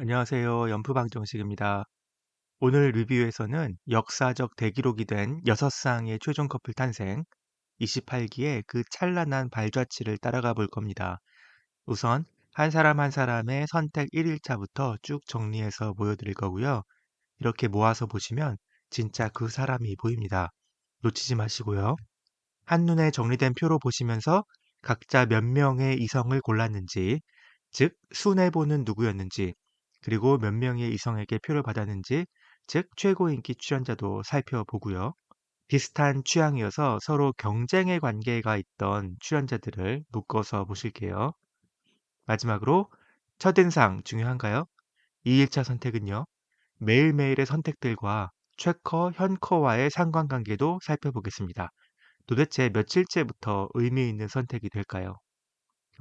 안녕하세요. 연프방정식입니다. 오늘 리뷰에서는 역사적 대기록이 된 6쌍의 최종 커플 탄생, 28기의 그 찬란한 발자취를 따라가 볼 겁니다. 우선 한 사람 한 사람의 선택 1일차부터 쭉 정리해서 보여드릴 거고요. 이렇게 모아서 보시면 진짜 그 사람이 보입니다. 놓치지 마시고요. 한눈에 정리된 표로 보시면서 각자 몇 명의 이성을 골랐는지, 즉 순회보는 누구였는지, 그리고 몇 명의 이성에게 표를 받았는지, 즉 최고 인기 출연자도 살펴보고요. 비슷한 취향이어서 서로 경쟁의 관계가 있던 출연자들을 묶어서 보실게요. 마지막으로 첫인상 중요한가요? 2일차 선택은요. 매일매일의 선택들과 최커, 현커와의 상관관계도 살펴보겠습니다. 도대체 며칠째부터 의미 있는 선택이 될까요?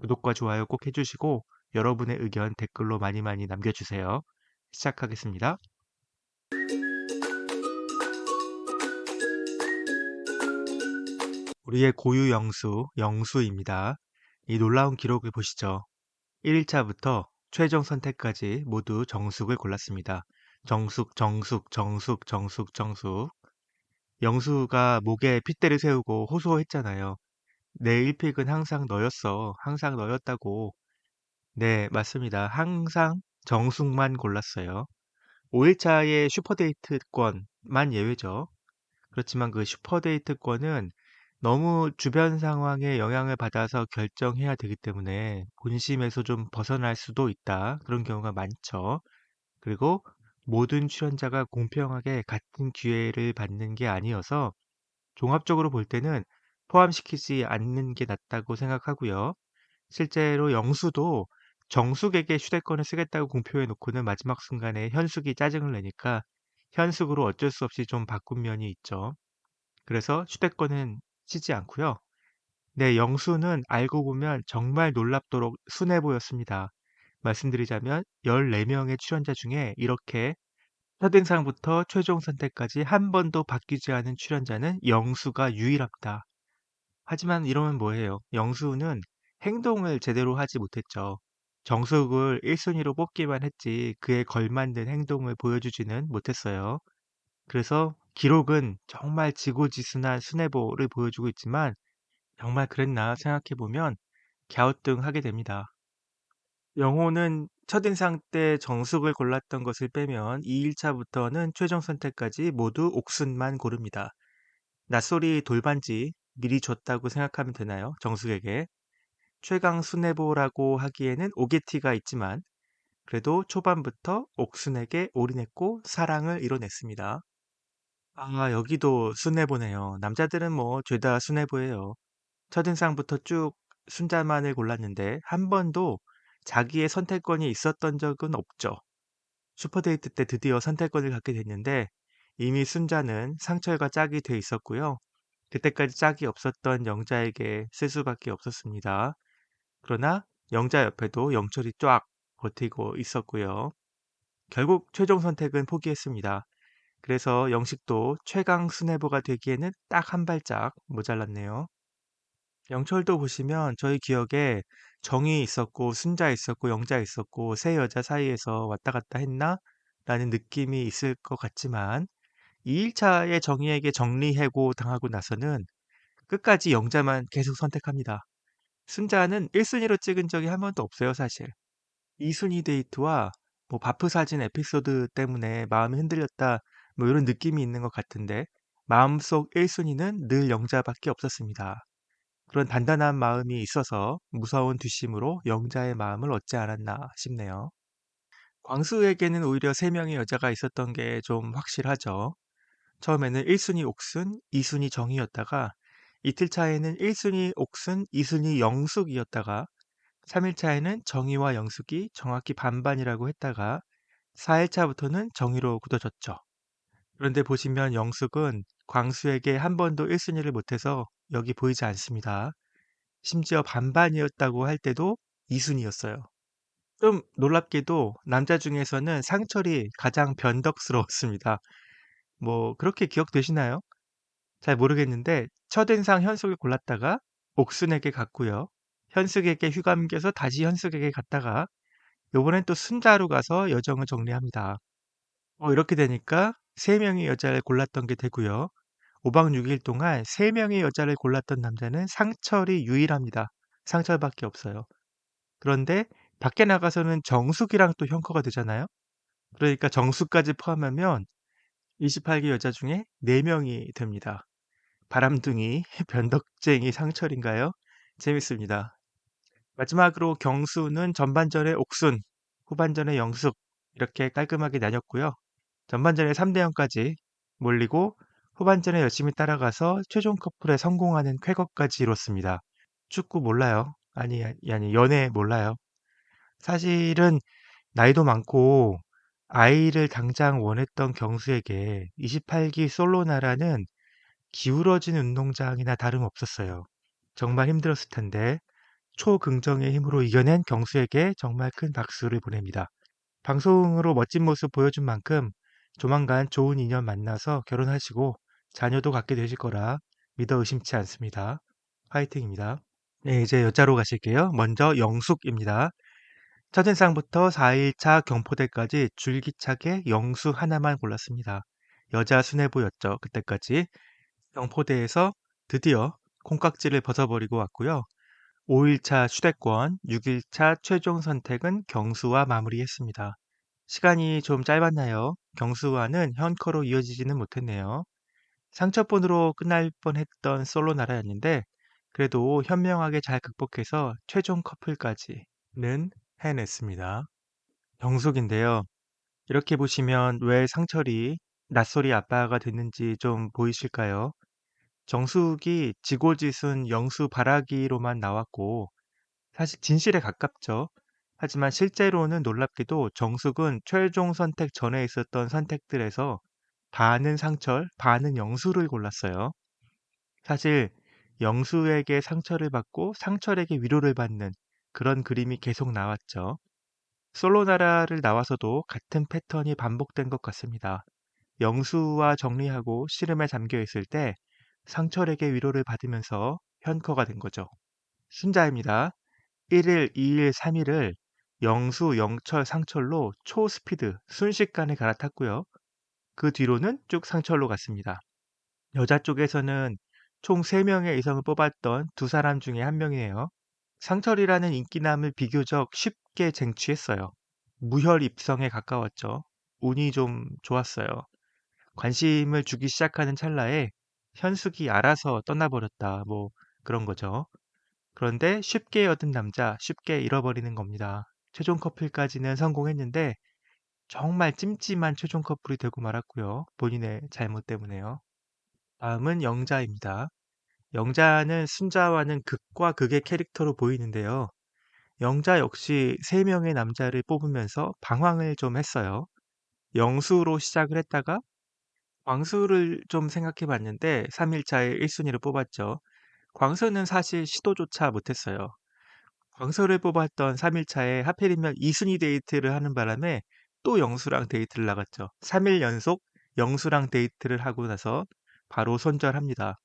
구독과 좋아요 꼭 해주시고 여러분의 의견 댓글로 많이 많이 남겨주세요. 시작하겠습니다. 우리의 고유 영수, 영수입니다. 이 놀라운 기록을 보시죠. 1일차부터 최종 선택까지 모두 정숙을 골랐습니다. 정숙, 정숙, 정숙, 정숙, 정숙. 영수가 목에 핏대를 세우고 호소했잖아요. 내 1픽은 항상 너였어. 항상 너였다고. 네, 맞습니다. 항상 정숙만 골랐어요. 5일차의 슈퍼데이트권만 예외죠. 그렇지만 그 슈퍼데이트권은 너무 주변 상황에 영향을 받아서 결정해야 되기 때문에 본심에서 좀 벗어날 수도 있다. 그런 경우가 많죠. 그리고 모든 출연자가 공평하게 같은 기회를 받는 게 아니어서 종합적으로 볼 때는 포함시키지 않는 게 낫다고 생각하고요. 실제로 영수도 정숙에게 휴대권을 쓰겠다고 공표해 놓고는 마지막 순간에 현숙이 짜증을 내니까 현숙으로 어쩔 수 없이 좀 바꾼 면이 있죠. 그래서 휴대권은 치지 않고요. 네, 영수는 알고 보면 정말 놀랍도록 순해 보였습니다. 말씀드리자면 14명의 출연자 중에 이렇게 첫인상부터 최종 선택까지 한 번도 바뀌지 않은 출연자는 영수가 유일합니다. 하지만 이러면 뭐해요? 영수는 행동을 제대로 하지 못했죠. 정숙을 1순위로 뽑기만 했지 그에 걸맞는 행동을 보여주지는 못했어요. 그래서 기록은 정말 지고지순한 순애보를 보여주고 있지만 정말 그랬나 생각해보면 갸우뚱하게 됩니다. 영호는 첫인상 때 정숙을 골랐던 것을 빼면 2일차부터는 최종 선택까지 모두 옥순만 고릅니다. 낯소리 돌반지 미리 줬다고 생각하면 되나요? 정숙에게. 최강 수뇌보라고 하기에는 오게티가 있지만 그래도 초반부터 옥순에게 올인했고 사랑을 이뤄냈습니다. 아, 여기도 순애보네요. 남자들은 뭐 죄다 순애보예요. 첫인상부터 쭉 순자만을 골랐는데 한 번도 자기의 선택권이 있었던 적은 없죠. 슈퍼데이트 때 드디어 선택권을 갖게 됐는데 이미 순자는 상철과 짝이 돼 있었고요. 그때까지 짝이 없었던 영자에게 쓸 수밖에 없었습니다. 그러나 영자 옆에도 영철이 쫙 버티고 있었고요. 결국 최종 선택은 포기했습니다. 그래서 영식도 최강 수뇌부가 되기에는 딱 한 발짝 모자랐네요. 영철도 보시면 저희 기억에 정이 있었고 순자 있었고 영자 있었고 세 여자 사이에서 왔다 갔다 했나? 라는 느낌이 있을 것 같지만 2일차의 정의에게 정리해고 당하고 나서는 끝까지 영자만 계속 선택합니다. 순자는 1순위로 찍은 적이 한 번도 없어요, 사실. 2순위 데이트와 뭐 바프 사진 에피소드 때문에 마음이 흔들렸다, 뭐 이런 느낌이 있는 것 같은데 마음속 1순위는 늘 영자밖에 없었습니다. 그런 단단한 마음이 있어서 무서운 뒷심으로 영자의 마음을 얻지 않았나 싶네요. 광수에게는 오히려 3명의 여자가 있었던 게 좀 확실하죠. 처음에는 1순위 옥순, 2순위 정이었다가 이틀 차에는 1순위 옥순, 2순위 영숙이었다가 3일차에는 정의와 영숙이 정확히 반반이라고 했다가 4일차부터는 정의로 굳어졌죠. 그런데 보시면 영숙은 광수에게 한 번도 1순위를 못해서 여기 보이지 않습니다. 심지어 반반이었다고 할 때도 2순위였어요. 좀 놀랍게도 남자 중에서는 상철이 가장 변덕스러웠습니다. 뭐 그렇게 기억되시나요? 잘 모르겠는데 첫인상 현숙을 골랐다가 옥순에게 갔고요. 현숙에게 휴감겨서 다시 현숙에게 갔다가 요번엔 또 순자로 가서 여정을 정리합니다. 이렇게 되니까 3명의 여자를 골랐던 게 되고요. 5박 6일 동안 3명의 여자를 골랐던 남자는 상철이 유일합니다. 상철밖에 없어요. 그런데 밖에 나가서는 정숙이랑 또 형커가 되잖아요. 그러니까 정숙까지 포함하면 28개 여자 중에 4명이 됩니다. 바람둥이, 변덕쟁이 상철인가요? 재밌습니다. 마지막으로 경수는 전반전에 옥순, 후반전에 영숙 이렇게 깔끔하게 나뉘었고요. 전반전에 3대 0까지 몰리고 후반전에 열심히 따라가서 최종 커플에 성공하는 쾌거까지 이뤘습니다. 축구 몰라요. 아니, 연애 몰라요. 사실은 나이도 많고 아이를 당장 원했던 경수에게 28기 솔로나라는 기울어진 운동장이나 다름없었어요. 정말 힘들었을 텐데 초긍정의 힘으로 이겨낸 경수에게 정말 큰 박수를 보냅니다. 방송으로 멋진 모습 보여준 만큼 조만간 좋은 인연 만나서 결혼하시고 자녀도 갖게 되실 거라 믿어 의심치 않습니다. 화이팅입니다. 네, 이제 여자로 가실게요. 먼저 영숙입니다. 첫인상부터 4일차 경포대까지 줄기차게 영수 하나만 골랐습니다. 여자 수뇌부였죠. 그때까지. 경포대에서 드디어 콩깍지를 벗어버리고 왔고요. 5일차 휴대권, 6일차 최종 선택은 경수와 마무리했습니다. 시간이 좀 짧았나요? 경수와는 현커로 이어지지는 못했네요. 상처폰으로 끝날 뻔했던 솔로 나라였는데 그래도 현명하게 잘 극복해서 최종 커플까지는 해냈습니다. 정숙인데요. 이렇게 보시면 왜 상철이 낯소리 아빠가 됐는지 좀 보이실까요? 정숙이 지고지순 영수 바라기로만 나왔고 사실 진실에 가깝죠. 하지만 실제로는 놀랍게도 정숙은 최종 선택 전에 있었던 선택들에서 반은 상철, 반은 영수를 골랐어요. 사실 영수에게 상처를 받고 상철에게 위로를 받는 그런 그림이 계속 나왔죠. 솔로나라를 나와서도 같은 패턴이 반복된 것 같습니다. 영수와 정리하고 씨름에 잠겨 있을 때 상철에게 위로를 받으면서 현커가 된 거죠. 순자입니다. 1일, 2일, 3일을 영수, 영철, 상철로 초스피드, 순식간에 갈아탔고요. 그 뒤로는 쭉 상철로 갔습니다. 여자 쪽에서는 총 3명의 이성을 뽑았던 두 사람 중에 한 명이에요. 상철이라는 인기남을 비교적 쉽게 쟁취했어요. 무혈 입성에 가까웠죠. 운이 좀 좋았어요. 관심을 주기 시작하는 찰나에 현숙이 알아서 떠나버렸다. 뭐 그런 거죠. 그런데 쉽게 얻은 남자 쉽게 잃어버리는 겁니다. 최종 커플까지는 성공했는데 정말 찜찜한 최종 커플이 되고 말았고요. 본인의 잘못 때문에요. 다음은 영자입니다. 영자는 순자와는 극과 극의 캐릭터로 보이는데요. 영자 역시 3명의 남자를 뽑으면서 방황을 좀 했어요. 영수로 시작을 했다가 광수를 좀 생각해 봤는데 3일차에 1순위를 뽑았죠. 광수는 사실 시도조차 못했어요. 광수를 뽑았던 3일차에 하필이면 2순위 데이트를 하는 바람에 또 영수랑 데이트를 나갔죠. 3일 연속 영수랑 데이트를 하고 나서 바로 손절합니다.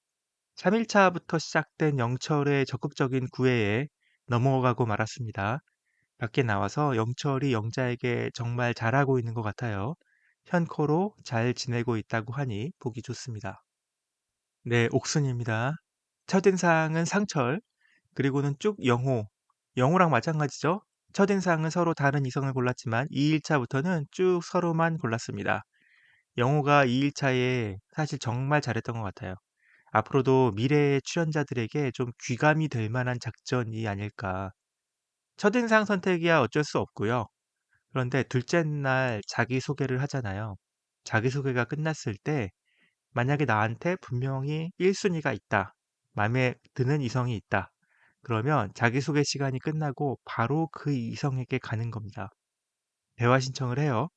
3일차부터 시작된 영철의 적극적인 구애에 넘어가고 말았습니다. 밖에 나와서 영철이 영자에게 정말 잘하고 있는 것 같아요. 현코로 잘 지내고 있다고 하니 보기 좋습니다. 네, 옥순입니다. 첫인상은 상철, 그리고는 쭉 영호. 영호랑 마찬가지죠. 첫인상은 서로 다른 이성을 골랐지만 2일차부터는 쭉 서로만 골랐습니다. 영호가 2일차에 사실 정말 잘했던 것 같아요. 앞으로도 미래의 출연자들에게 좀 귀감이 될 만한 작전이 아닐까. 첫인상 선택이야 어쩔 수 없고요. 그런데 둘째 날 자기소개를 하잖아요. 자기소개가 끝났을 때 만약에 나한테 분명히 1순위가 있다. 마음에 드는 이성이 있다. 그러면 자기소개 시간이 끝나고 바로 그 이성에게 가는 겁니다. 대화 신청을 해요.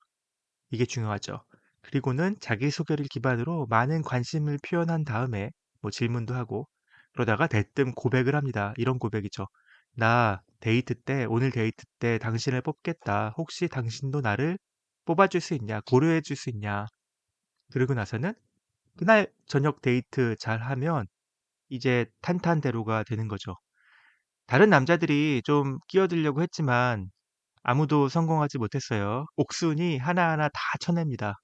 이게 중요하죠. 그리고는 자기소개를 기반으로 많은 관심을 표현한 다음에 뭐 질문도 하고 그러다가 대뜸 고백을 합니다. 이런 고백이죠. 나 데이트 때, 오늘 데이트 때 당신을 뽑겠다. 혹시 당신도 나를 뽑아줄 수 있냐? 고려해줄 수 있냐? 그러고 나서는 그날 저녁 데이트 잘 하면 이제 탄탄대로가 되는 거죠. 다른 남자들이 좀 끼어들려고 했지만 아무도 성공하지 못했어요. 옥순이 하나하나 다 쳐냅니다.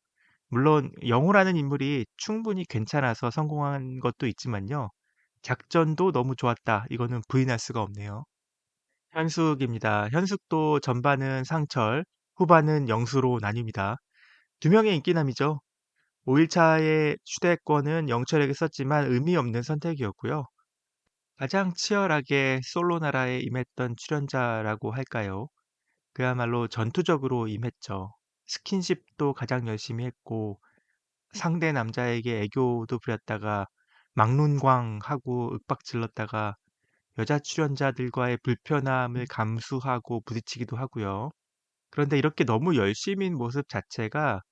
물론 영호라는 인물이 충분히 괜찮아서 성공한 것도 있지만요. 작전도 너무 좋았다. 이거는 부인할 수가 없네요. 현숙입니다. 현숙도 전반은 상철, 후반은 영수로 나뉩니다. 두 명의 인기남이죠. 5일차의 휴대권은 영철에게 썼지만 의미 없는 선택이었고요. 가장 치열하게 솔로 나라에 임했던 출연자라고 할까요? 그야말로 전투적으로 임했죠. 스킨십도 가장 열심히 했고 상대 남자에게 애교도 부렸다가 막론광하고 윽박질렀다가 여자 출연자들과의 불편함을 감수하고 부딪히기도 하고요. 그런데 이렇게 너무 열심인 모습 자체가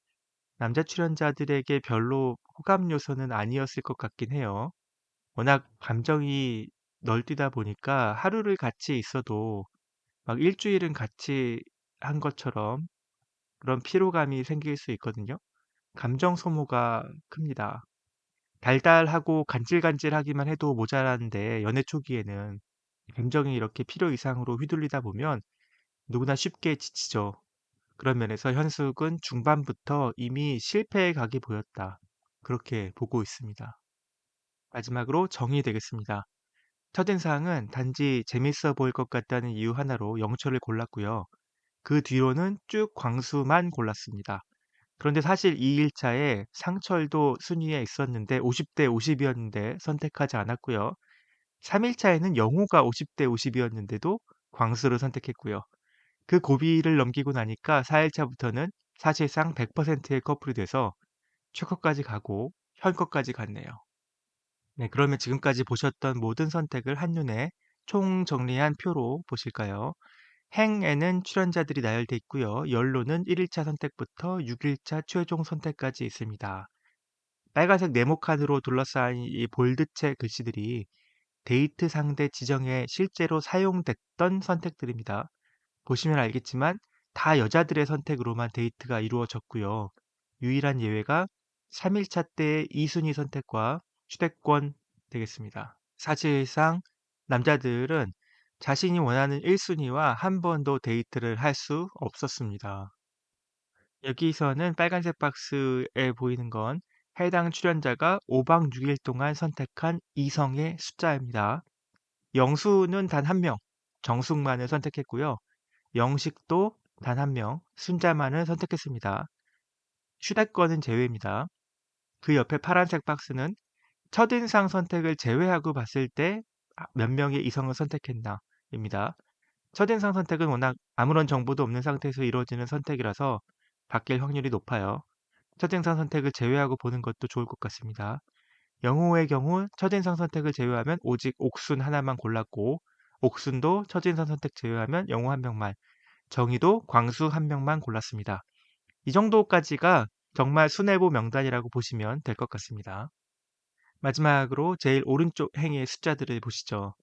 남자 출연자들에게 별로 호감 요소는 아니었을 것 같긴 해요. 워낙 감정이 널뛰다 보니까 하루를 같이 있어도 막 일주일은 같이 한 것처럼 그런 피로감이 생길 수 있거든요. 감정 소모가 큽니다. 달달하고 간질간질하기만 해도 모자라는데 연애 초기에는 감정이 이렇게 필요 이상으로 휘둘리다 보면 누구나 쉽게 지치죠. 그런 면에서 현숙은 중반부터 이미 실패의 각이 보였다. 그렇게 보고 있습니다. 마지막으로 정리되겠습니다. 첫인상은 단지 재밌어 보일 것 같다는 이유 하나로 영철을 골랐고요. 그 뒤로는 쭉 광수만 골랐습니다. 그런데 사실 2일차에 상철도 순위에 있었는데 50대 50이었는데 선택하지 않았고요. 3일차에는 영호가 50대 50이었는데도 광수를 선택했고요. 그 고비를 넘기고 나니까 4일차부터는 사실상 100%의 커플이 돼서 최고까지 가고 현커까지 갔네요. 네, 그러면 지금까지 보셨던 모든 선택을 한눈에 총정리한 표로 보실까요? 행에는 출연자들이 나열돼 있고요. 연로는 1일차 선택부터 6일차 최종 선택까지 있습니다. 빨간색 네모칸으로 둘러싸인 이 볼드체 글씨들이 데이트 상대 지정에 실제로 사용됐던 선택들입니다. 보시면 알겠지만 다 여자들의 선택으로만 데이트가 이루어졌고요. 유일한 예외가 3일차 때의 2순위 선택과 휴대권 되겠습니다. 사실상 남자들은 자신이 원하는 1순위와 한 번도 데이트를 할 수 없었습니다. 여기서는 빨간색 박스에 보이는 건 해당 출연자가 5박 6일 동안 선택한 이성의 숫자입니다. 영수는 단 한 명, 정숙만을 선택했고요. 영식도 단 한 명, 순자만을 선택했습니다. 휴대권은 제외입니다. 그 옆에 파란색 박스는 첫인상 선택을 제외하고 봤을 때 몇 명의 이성을 선택했나입니다. 첫인상 선택은 워낙 아무런 정보도 없는 상태에서 이루어지는 선택이라서 바뀔 확률이 높아요. 첫인상 선택을 제외하고 보는 것도 좋을 것 같습니다. 영호의 경우 첫인상 선택을 제외하면 오직 옥순 하나만 골랐고 옥순도 첫인상 선택 제외하면 영호 한 명만, 정희도 광수 한 명만 골랐습니다. 이 정도까지가 정말 순애보 명단이라고 보시면 될 것 같습니다. 마지막으로 제일 오른쪽 행의 숫자들을 보시죠.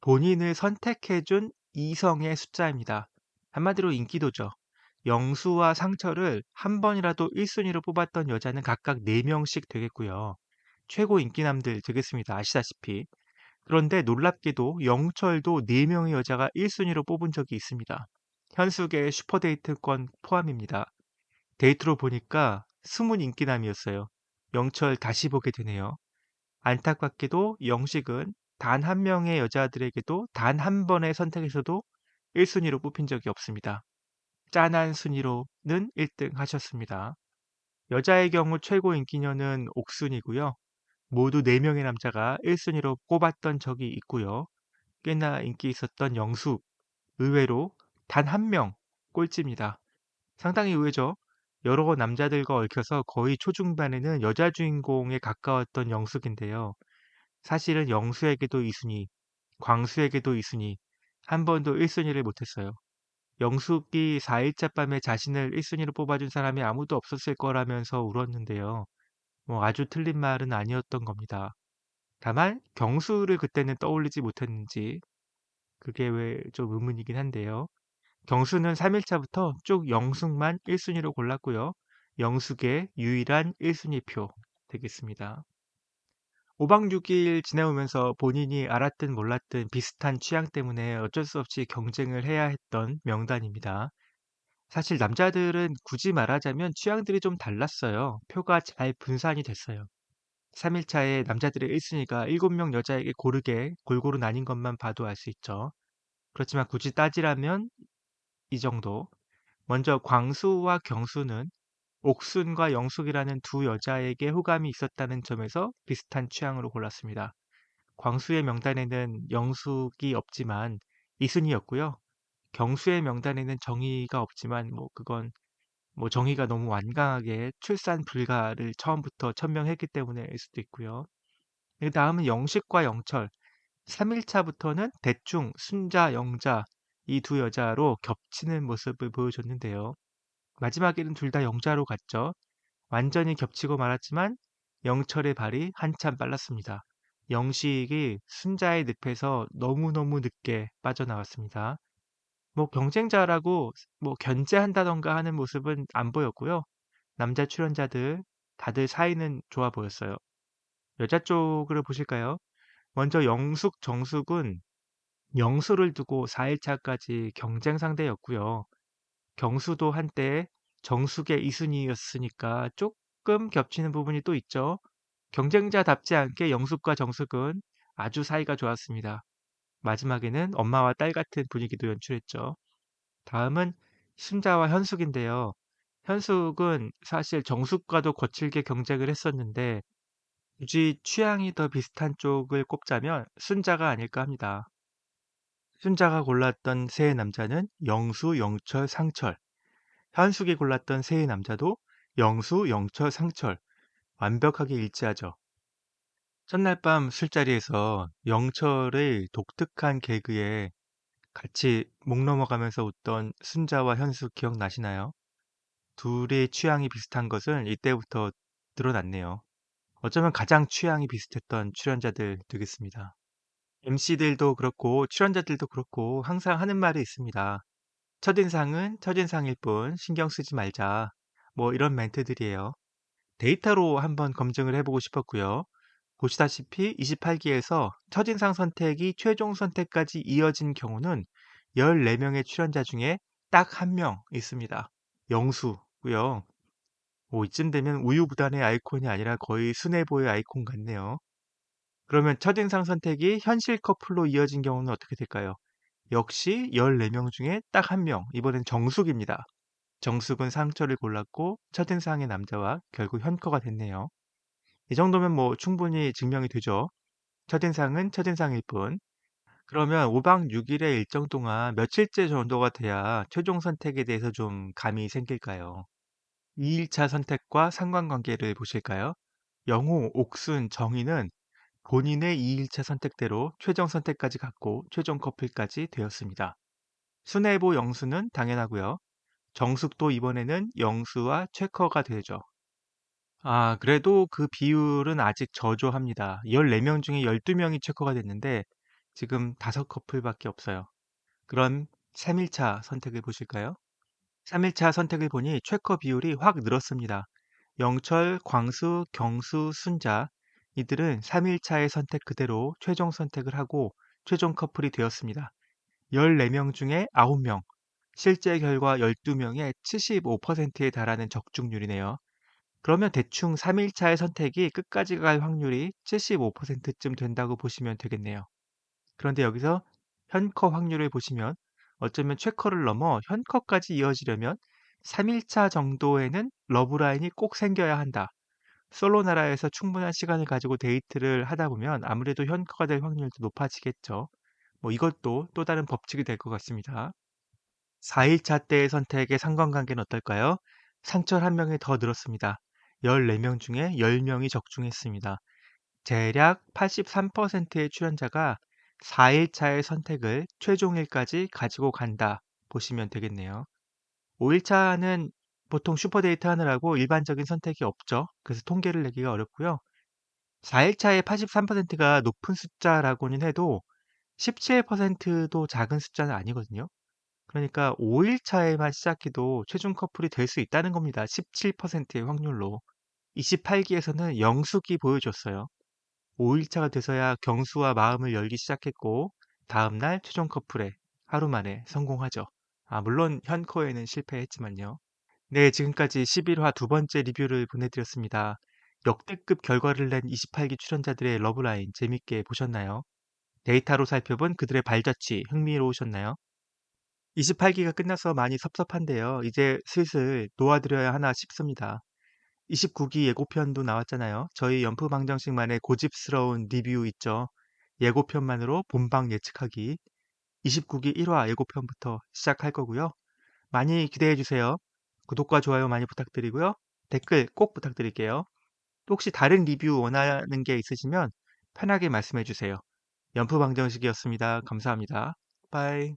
본인을 선택해준 이성의 숫자입니다. 한마디로 인기도죠. 영수와 상철을 한 번이라도 1순위로 뽑았던 여자는 각각 4명씩 되겠고요. 최고 인기남들 되겠습니다. 아시다시피. 그런데 놀랍게도 영철도 4명의 여자가 1순위로 뽑은 적이 있습니다. 현숙의 슈퍼데이트권 포함입니다. 데이트로 보니까 숨은 인기남이었어요. 영철 다시 보게 되네요. 안타깝게도 영식은 단 한 명의 여자들에게도 단 한 번의 선택에서도 1순위로 뽑힌 적이 없습니다. 짠한 순위로는 1등 하셨습니다. 여자의 경우 최고 인기녀는 옥순이고요. 모두 4명의 남자가 1순위로 꼽았던 적이 있고요. 꽤나 인기 있었던 영숙, 의외로 단 한 명 꼴찌입니다. 상당히 의외죠. 여러 남자들과 얽혀서 거의 초중반에는 여자 주인공에 가까웠던 영숙인데요. 사실은 영수에게도 2순위, 광수에게도 2순위, 한 번도 1순위를 못했어요. 영숙이 4일차 밤에 자신을 1순위로 뽑아준 사람이 아무도 없었을 거라면서 울었는데요. 뭐 아주 틀린 말은 아니었던 겁니다. 다만 경수를 그때는 떠올리지 못했는지 그게 왜 좀 의문이긴 한데요. 경수는 3일차부터 쭉 영숙만 1순위로 골랐고요. 영숙의 유일한 1순위표 되겠습니다. 5박 6일 지내오면서 본인이 알았든 몰랐든 비슷한 취향 때문에 어쩔 수 없이 경쟁을 해야 했던 명단입니다. 사실 남자들은 굳이 말하자면 취향들이 좀 달랐어요. 표가 잘 분산이 됐어요. 3 일차에 남자들의 1 순위가 7명 여자에게 고르게 골고루 나뉜 것만 봐도 알 수 있죠. 그렇지만 굳이 따지라면 이 정도. 먼저 광수와 경수는 옥순과 영숙이라는 두 여자에게 호감이 있었다는 점에서 비슷한 취향으로 골랐습니다. 광수의 명단에는 영숙이 없지만 이순이었고요. 경수의 명단에는 정의가 없지만 그건 정의가 너무 완강하게 출산 불가를 처음부터 천명했기 때문에일 수도 있고요. 그다음은 영식과 영철. 3 일차부터는 대충 순자, 영자 이 두 여자로 겹치는 모습을 보여줬는데요. 마지막에는 둘 다 영자로 갔죠. 완전히 겹치고 말았지만 영철의 발이 한참 빨랐습니다. 영식이 순자의 늪에서 너무너무 늦게 빠져나왔습니다. 경쟁자라고 견제한다던가 하는 모습은 안 보였고요. 남자 출연자들 다들 사이는 좋아 보였어요. 여자 쪽으로 보실까요? 먼저 영숙, 정숙은 영수를 두고 4 일차까지 경쟁 상대였고요. 경수도 한때 정숙의 이순이었으니까 조금 겹치는 부분이 또 있죠. 경쟁자답지 않게 영숙과 정숙은 아주 사이가 좋았습니다. 마지막에는 엄마와 딸 같은 분위기도 연출했죠. 다음은 순자와 현숙인데요. 현숙은 사실 정숙과도 거칠게 경쟁을 했었는데 굳이 취향이 더 비슷한 쪽을 꼽자면 순자가 아닐까 합니다. 순자가 골랐던 새의 남자는 영수, 영철, 상철. 현숙이 골랐던 새의 남자도 영수, 영철, 상철. 완벽하게 일치하죠. 첫날 밤 술자리에서 영철의 독특한 개그에 같이 목 넘어가면서 웃던 순자와 현숙 기억나시나요? 둘의 취향이 비슷한 것은 이때부터 드러났네요. 어쩌면 가장 취향이 비슷했던 출연자들 되겠습니다. MC들도 그렇고 출연자들도 그렇고 항상 하는 말이 있습니다. 첫인상은 첫인상일 뿐 신경 쓰지 말자. 이런 멘트들이에요. 데이터로 한번 검증을 해보고 싶었고요. 보시다시피 28기에서 첫인상 선택이 최종 선택까지 이어진 경우는 14명의 출연자 중에 딱 한 명 있습니다. 영수고요. 이쯤 되면 우유부단의 아이콘이 아니라 거의 순애보의 아이콘 같네요. 그러면 첫인상 선택이 현실 커플로 이어진 경우는 어떻게 될까요? 역시 14명 중에 딱 한 명, 이번엔 정숙입니다. 정숙은 상처를 골랐고 첫인상의 남자와 결국 현커가 됐네요. 이 정도면 충분히 증명이 되죠. 첫인상은 첫인상일 뿐. 그러면 5박 6일의 일정 동안 며칠째 정도가 돼야 최종 선택에 대해서 좀 감이 생길까요? 2일차 선택과 상관관계를 보실까요? 영호, 옥순, 정희는 본인의 2일차 선택대로 최종 선택까지 갔고 최종 커플까지 되었습니다. 순애보 영수는 당연하고요. 정숙도 이번에는 영수와 최커가 되죠. 그래도 그 비율은 아직 저조합니다. 14명 중에 12명이 최커가 됐는데 지금 5커플밖에 없어요. 그럼 3일차 선택을 보실까요? 3일차 선택을 보니 최커 비율이 확 늘었습니다. 영철, 광수, 경수, 순자 이들은 3일차의 선택 그대로 최종 선택을 하고 최종 커플이 되었습니다. 14명 중에 9명, 실제 결과 12명의 75%에 달하는 적중률이네요. 그러면 대충 3일차의 선택이 끝까지 갈 확률이 75%쯤 된다고 보시면 되겠네요. 그런데 여기서 현커 확률을 보시면 어쩌면 최커를 넘어 현커까지 이어지려면 3일차 정도에는 러브라인이 꼭 생겨야 한다. 솔로 나라에서 충분한 시간을 가지고 데이트를 하다 보면 아무래도 현커가 될 확률도 높아지겠죠. 이것도 또 다른 법칙이 될 것 같습니다. 4일차 때의 선택의 상관관계는 어떨까요? 상철 한 명이 더 늘었습니다. 14명 중에 10명이 적중했습니다. 대략 83%의 출연자가 4일차의 선택을 최종일까지 가지고 간다 보시면 되겠네요. 5일차는 보통 슈퍼데이트 하느라고 일반적인 선택이 없죠. 그래서 통계를 내기가 어렵고요. 4일차의 83%가 높은 숫자라고는 해도 17%도 작은 숫자는 아니거든요. 그러니까 5일차에만 시작해도 최종 커플이 될 수 있다는 겁니다. 17%의 확률로. 28기에서는 영숙이 보여줬어요. 5일차가 돼서야 경수와 마음을 열기 시작했고 다음날 최종 커플에 하루 만에 성공하죠. 물론 현 코에는 실패했지만요. 네, 지금까지 11화 두 번째 리뷰를 보내드렸습니다. 역대급 결과를 낸 28기 출연자들의 러브라인 재밌게 보셨나요? 데이터로 살펴본 그들의 발자취 흥미로우셨나요? 28기가 끝나서 많이 섭섭한데요. 이제 슬슬 놓아드려야 하나 싶습니다. 29기 예고편도 나왔잖아요. 저희 연프방정식만의 고집스러운 리뷰 있죠. 예고편만으로 본방 예측하기. 29기 1화 예고편부터 시작할 거고요. 많이 기대해 주세요. 구독과 좋아요 많이 부탁드리고요. 댓글 꼭 부탁드릴게요. 또 혹시 다른 리뷰 원하는 게 있으시면 편하게 말씀해 주세요. 연프방정식이었습니다. 감사합니다. 빠이.